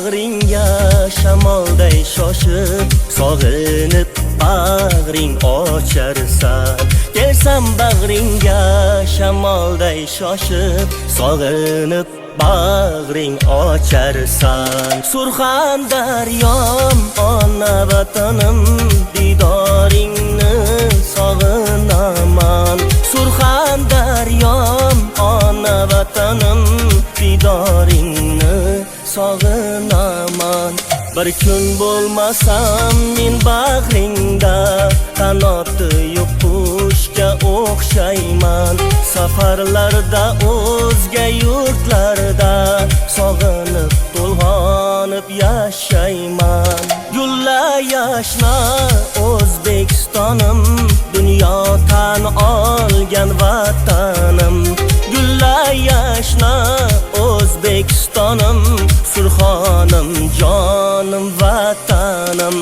bag'ringga shamolday shoshib, sog'inib bag'ring ocharsan. Kelsam bag'ringga shamolday shoshib, sog'inib bag'ring ocharsan. Surxon daryom, ona vatanim, didoringni sog'inaman. Surxon daryom, ona vatanim, didoringni sog'inaman. Bir kun bo'lmasam men bag'ringda, qanoti yo'q qushga o'xshayman. Safarlarda o'zga yurtlarda sog'inib to'lg'onib yashayman. Gulla yashna O'zbekistonim, dunyo tan olgan vatanim. Gulla yashna O'zbekistonim, Surxonim, jonim, vatanim.